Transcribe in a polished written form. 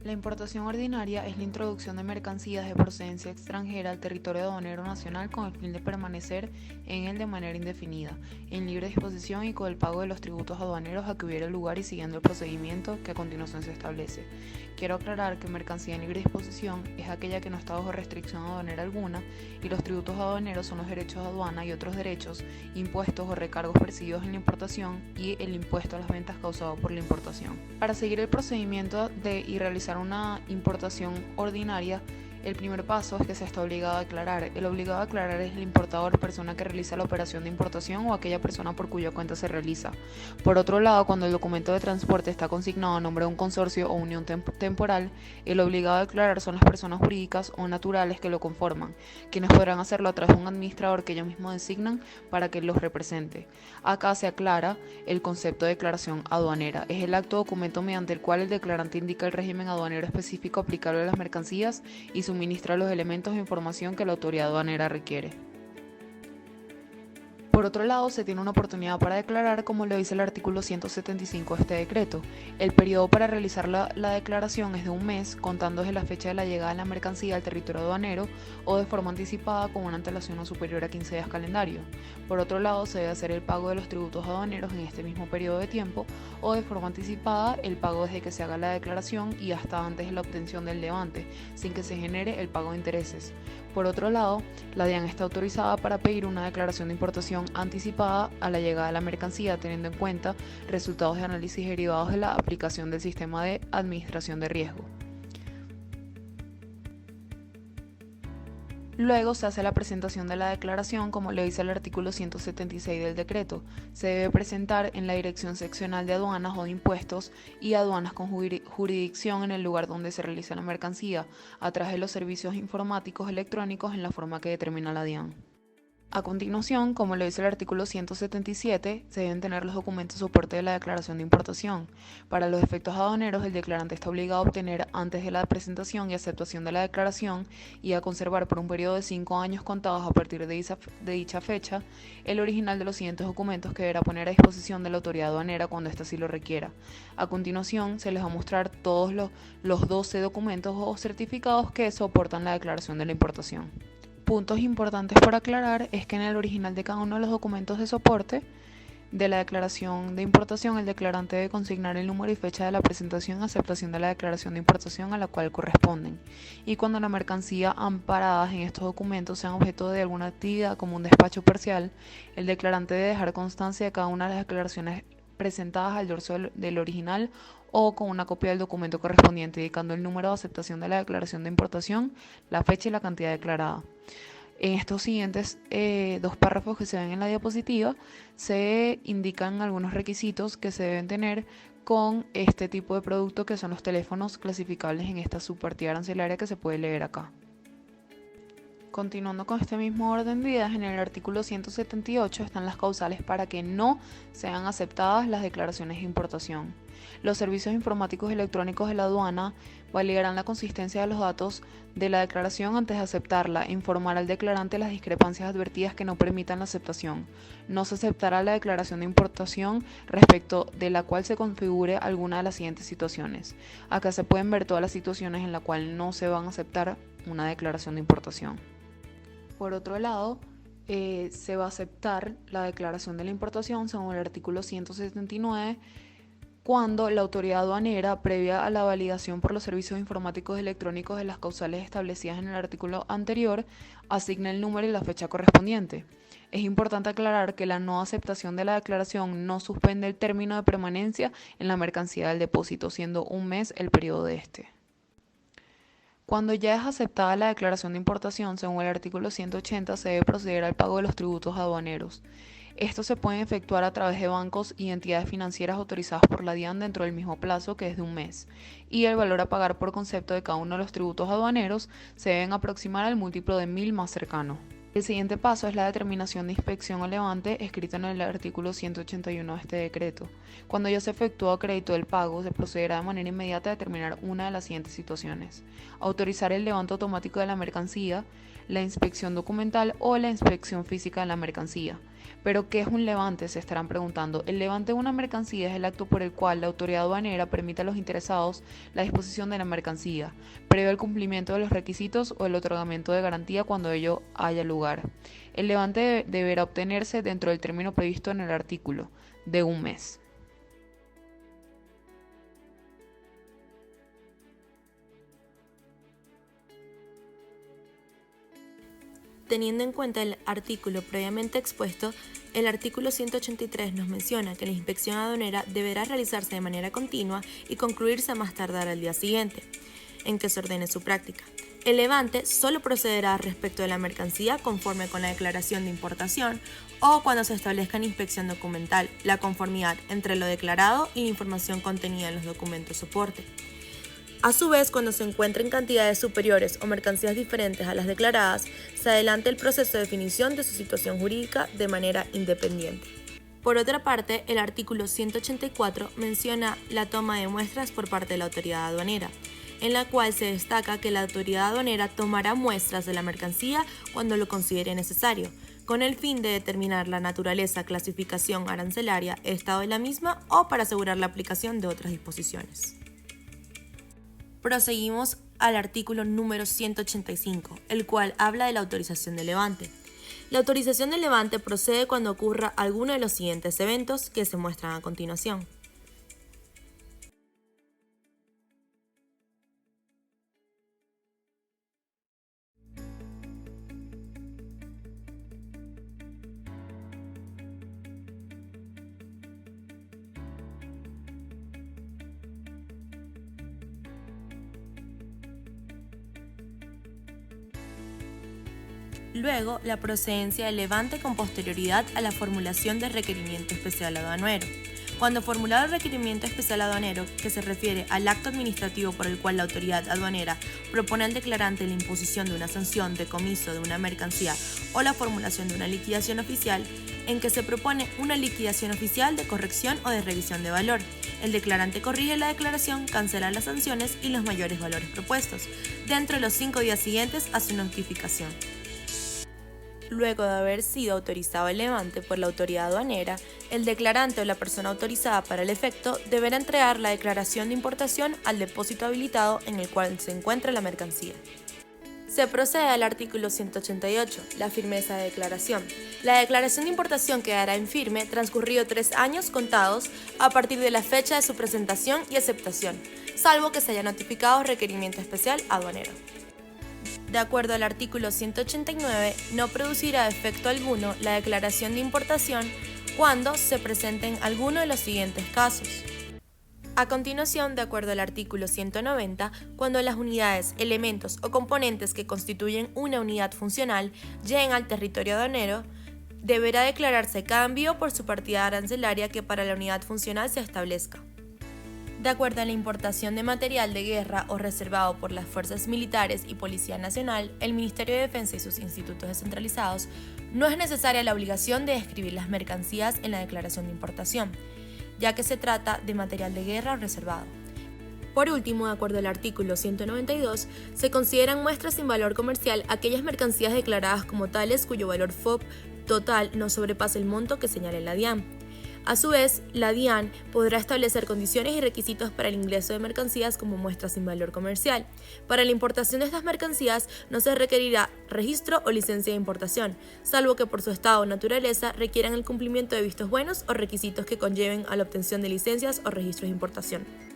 La importación ordinaria es la introducción de mercancías de procedencia extranjera al territorio aduanero nacional con el fin de permanecer en él de manera indefinida, en libre disposición y con el pago de los tributos aduaneros a que hubiera lugar y siguiendo el procedimiento que a continuación se establece. Quiero aclarar que mercancía en libre disposición es aquella que no está bajo restricción aduanera alguna y los tributos aduaneros son los derechos de aduana y otros derechos, impuestos o recargos percibidos en la importación y el impuesto a las ventas causado por la importación. Para seguir el procedimiento y realizar una importación ordinaria, el primer paso es que se está obligado a declarar. El obligado a declarar es el importador, persona que realiza la operación de importación o aquella persona por cuya cuenta se realiza. Por otro lado, cuando el documento de transporte está consignado a nombre de un consorcio o unión temporal, el obligado a declarar son las personas jurídicas o naturales que lo conforman, quienes podrán hacerlo a través de un administrador que ellos mismos designan para que los represente. Acá se aclara el concepto de declaración aduanera. Es el acto o documento mediante el cual el declarante indica el régimen aduanero específico aplicable a las mercancías y suministra los elementos de información que la autoridad aduanera requiere. Por otro lado, se tiene una oportunidad para declarar, como lo dice el artículo 175 de este decreto. El periodo para realizar la declaración es de un mes, contando desde la fecha de la llegada de la mercancía al territorio aduanero o de forma anticipada con una antelación no superior a 15 días calendario. Por otro lado, se debe hacer el pago de los tributos aduaneros en este mismo periodo de tiempo o de forma anticipada el pago desde que se haga la declaración y hasta antes de la obtención del levante, sin que se genere el pago de intereses. Por otro lado, la DIAN está autorizada para pedir una declaración de importación anticipada a la llegada de la mercancía, teniendo en cuenta resultados de análisis derivados de la aplicación del sistema de administración de riesgo. Luego se hace la presentación de la declaración, como le dice el artículo 176 del decreto. Se debe presentar en la Dirección Seccional de Aduanas o de Impuestos y Aduanas con jurisdicción en el lugar donde se realiza la mercancía, a través de los servicios informáticos electrónicos en la forma que determina la DIAN. A continuación, como lo dice el artículo 177, se deben tener los documentos de soporte de la declaración de importación. Para los efectos aduaneros, el declarante está obligado a obtener antes de la presentación y aceptación de la declaración y a conservar por un periodo de 5 años contados a partir de dicha fecha el original de los siguientes documentos que deberá poner a disposición de la autoridad aduanera cuando ésta así lo requiera. A continuación, se les va a mostrar todos los 12 documentos o certificados que soportan la declaración de la importación. Puntos importantes por aclarar es que en el original de cada uno de los documentos de soporte de la declaración de importación, el declarante debe consignar el número y fecha de la presentación y aceptación de la declaración de importación a la cual corresponden. Y cuando la mercancía amparadas en estos documentos sean objeto de alguna actividad como un despacho parcial, el declarante debe dejar constancia de cada una de las declaraciones presentadas al dorso del original o con una copia del documento correspondiente, indicando el número de aceptación de la declaración de importación, la fecha y la cantidad declarada. En estos siguientes 2 párrafos que se ven en la diapositiva se indican algunos requisitos que se deben tener con este tipo de producto, que son los teléfonos clasificables en esta subpartida arancelaria que se puede leer acá. Continuando con este mismo orden de ideas, en el artículo 178 están las causales para que no sean aceptadas las declaraciones de importación. Los servicios informáticos electrónicos de la aduana validarán la consistencia de los datos de la declaración antes de aceptarla e informar al declarante las discrepancias advertidas que no permitan la aceptación. No se aceptará la declaración de importación respecto de la cual se configure alguna de las siguientes situaciones. Acá se pueden ver todas las situaciones en las cuales no se van a aceptar una declaración de importación. Por otro lado, se va a aceptar la declaración de la importación según el artículo 179 cuando la autoridad aduanera, previa a la validación por los servicios informáticos electrónicos de las causales establecidas en el artículo anterior, asigne el número y la fecha correspondiente. Es importante aclarar que la no aceptación de la declaración no suspende el término de permanencia en la mercancía del depósito, siendo un mes el periodo de este. Cuando ya es aceptada la declaración de importación, según el artículo 180, se debe proceder al pago de los tributos aduaneros. Estos se pueden efectuar a través de bancos y entidades financieras autorizadas por la DIAN dentro del mismo plazo, que es de un mes, y el valor a pagar por concepto de cada uno de los tributos aduaneros se deben aproximar al múltiplo de 1000 más cercano. El siguiente paso es la determinación de inspección o levante, escrita en el artículo 181 de este decreto. Cuando ya se efectúa crédito del pago, se procederá de manera inmediata a determinar una de las siguientes situaciones: autorizar el levante automático de la mercancía, la inspección documental o la inspección física de la mercancía. Pero, ¿qué es un levante?, se estarán preguntando. El levante de una mercancía es el acto por el cual la autoridad aduanera permite a los interesados la disposición de la mercancía, previo al cumplimiento de los requisitos o el otorgamiento de garantía cuando ello haya lugar. El levante deberá obtenerse dentro del término previsto en el artículo, de un mes. Teniendo en cuenta el artículo previamente expuesto, el artículo 183 nos menciona que la inspección aduanera deberá realizarse de manera continua y concluirse a más tardar al día siguiente, en que se ordene su práctica. El levante solo procederá respecto de la mercancía conforme con la declaración de importación o cuando se establezca en inspección documental la conformidad entre lo declarado y la información contenida en los documentos soporte. A su vez, cuando se encuentren cantidades superiores o mercancías diferentes a las declaradas, se adelanta el proceso de definición de su situación jurídica de manera independiente. Por otra parte, el artículo 184 menciona la toma de muestras por parte de la autoridad aduanera, en la cual se destaca que la autoridad aduanera tomará muestras de la mercancía cuando lo considere necesario, con el fin de determinar la naturaleza, clasificación arancelaria, estado de la misma o para asegurar la aplicación de otras disposiciones. Proseguimos al artículo número 185, el cual habla de la autorización de levante. La autorización de levante procede cuando ocurra alguno de los siguientes eventos que se muestran a continuación. Luego, la procedencia del levante con posterioridad a la formulación del requerimiento especial aduanero. Cuando formulado el requerimiento especial aduanero, que se refiere al acto administrativo por el cual la autoridad aduanera propone al declarante la imposición de una sanción, decomiso de una mercancía o la formulación de una liquidación oficial, en que se propone una liquidación oficial de corrección o de revisión de valor. El declarante corrige la declaración, cancela las sanciones y los mayores valores propuestos, dentro de los 5 días siguientes a su notificación. Luego de haber sido autorizado el levante por la autoridad aduanera, el declarante o la persona autorizada para el efecto deberá entregar la declaración de importación al depósito habilitado en el cual se encuentra la mercancía. Se procede al artículo 188, la firmeza de declaración. La declaración de importación quedará en firme transcurrido 3 años contados a partir de la fecha de su presentación y aceptación, salvo que se haya notificado requerimiento especial aduanero. De acuerdo al artículo 189, no producirá efecto alguno la declaración de importación cuando se presenten alguno de los siguientes casos. A continuación, de acuerdo al artículo 190, cuando las unidades, elementos o componentes que constituyen una unidad funcional lleguen al territorio aduanero, deberá declararse cada envío por su partida arancelaria que para la unidad funcional se establezca. De acuerdo a la importación de material de guerra o reservado por las fuerzas militares y Policía Nacional, el Ministerio de Defensa y sus institutos descentralizados, no es necesaria la obligación de describir las mercancías en la declaración de importación, ya que se trata de material de guerra o reservado. Por último, de acuerdo al artículo 192, se consideran muestras sin valor comercial aquellas mercancías declaradas como tales cuyo valor FOB total no sobrepase el monto que señale la DIAN. A su vez, la DIAN podrá establecer condiciones y requisitos para el ingreso de mercancías como muestras sin valor comercial. Para la importación de estas mercancías no se requerirá registro o licencia de importación, salvo que por su estado o naturaleza requieran el cumplimiento de vistos buenos o requisitos que conlleven a la obtención de licencias o registros de importación.